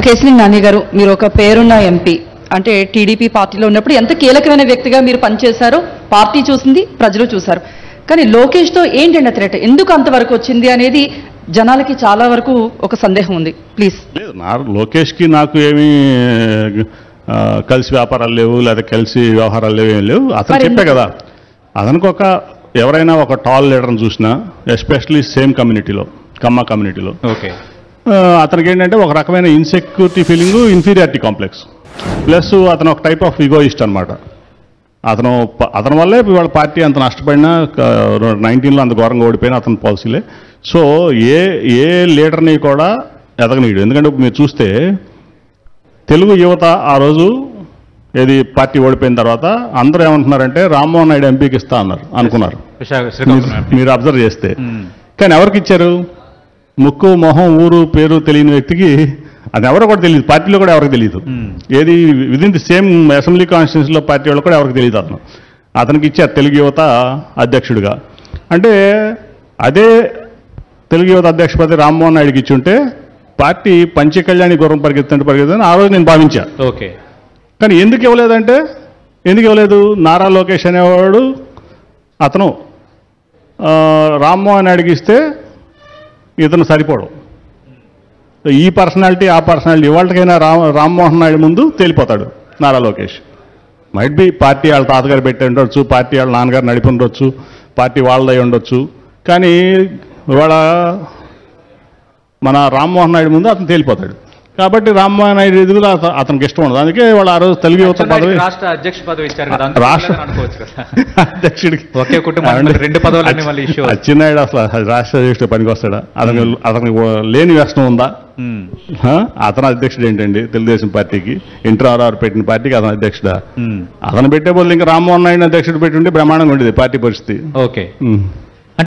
కేశినేని నాని గారు, మీరు ఒక పేరున్న ఎంపీ, అంటే టీడీపీ పార్టీలో ఉన్నప్పుడు ఎంత కీలకమైన వ్యక్తిగా మీరు పనిచేశారో పార్టీ చూసింది, ప్రజలు చూశారు. కానీ లోకేష్తో ఏంటండి థ్రెట్, ఎందుకు అంతవరకు వచ్చింది అనేది జనాలకి చాలా వరకు ఒక సందేహం ఉంది. ప్లీజ్. లేదు, లోకేష్కి నాకు ఏమీ కలిసి వ్యాపారాలు లేవు, లేదా కలిసి వ్యవహారాలు లేవు, ఏం లేవు. అతను చెప్పే కదా, అతనికి ఎవరైనా ఒక టాల్ లీడర్ని చూసినా, ఎస్పెషలీ సేమ్ కమ్యూనిటీలో, కమ్మ కమ్యూనిటీలో, ఓకే, అతనికి ఏంటంటే ఒక రకమైన insecurity feeling, inferiority complex, plus అతను ఒక టైప్ ఆఫ్ ఈగోయిస్ట్ అనమాట. అతని వల్లే ఇవాళ పార్టీ అంత నష్టపడినా, 19లో అంత ఘోరంగా ఓడిపోయినా అతని పాలసీలే. సో ఏ లీడర్ని కూడా ఎదగనీయడు. ఎందుకంటే మీరు చూస్తే తెలుగు యువత ఆ రోజు ఏది పార్టీ ఓడిపోయిన తర్వాత అందరూ ఏమంటున్నారంటే రామ్మోహన్ నాయుడు ఎంపీకి ఇస్తా అన్నారు అనుకున్నారు, మీరు అబ్జర్వ్ చేస్తే. కానీ ఎవరికి ఇచ్చారు? ముక్కు మొహం ఊరు పేరు తెలియని వ్యక్తికి, అది ఎవరో కూడా తెలియదు, పార్టీలో కూడా ఎవరికి తెలియదు. ఏది విదిన్ ది సేమ్ అసెంబ్లీ కాన్స్టిట్యూన్సీలో పార్టీ వాళ్ళు కూడా ఎవరికి తెలియదు. అతనికి ఇచ్చారు తెలుగు యువత అధ్యక్షుడిగా. అంటే అదే తెలుగు యువత అధ్యక్ష పదవి రామ్మోహన్ నాయుడుకి ఇచ్చి ఉంటే పార్టీ పంచకళ్యాణి గుర్రం పరిగెత్తుంటే ఆ రోజు నేను భావించా. ఓకే, కానీ ఎందుకు ఇవ్వలేదు? నారా లోకేష్ అనేవాడు అతను రామ్మోహన్ నాయుడుకి ఇస్తే ఇతను సరిపోవడం. ఈ పర్సనాలిటీ ఆ పర్సనాలిటీ ఇవాళకైనా రామ్మోహన్ నాయుడు ముందు తేలిపోతాడు Nara Lokesh. Might be party వాళ్ళ తాతగారు పెట్టి ఉండొచ్చు, పార్టీ వాళ్ళ నాన్నగారు నడిపి ఉండొచ్చు, పార్టీ వాళ్ళదై ఉండొచ్చు. కానీ ఇవాళ మన రామ్మోహన్ నాయుడు ముందు అతను తేలిపోతాడు. కాబట్టి రామ్మోహన్ నాయుడు ఎదుగుదల అతనికి ఇష్టం ఉండదు. అందుకే వాళ్ళు ఆ రోజు తెలుగు యువత పదవి, రాష్ట్ర అధ్యక్ష పదవి ఇచ్చారు కదా, రాష్ట్ర అధ్యక్షుడికి ఒకే కుటుంబం 2 పదవులు మళ్ళీ ఇష్యూ. అచ్చెన్నాయుడు అసలు రాష్ట్ర అధ్యక్షుడు పనికి వస్తాడా? అతనికి లేని వ్యసనం ఉందా? అతను అధ్యక్షుడు ఏంటండి తెలుగుదేశం పార్టీకి? ఎన్టీ రామారావు పెట్టిన పార్టీకి అతను అధ్యక్షుడా? అతను పెట్టే బదులు ఇంకా రామ్మోహన్ నాయుడు అధ్యక్షుడు పెట్టి ఉంటే బ్రహ్మాండంగా ఉండేది పార్టీ పరిస్థితి. ఓకే.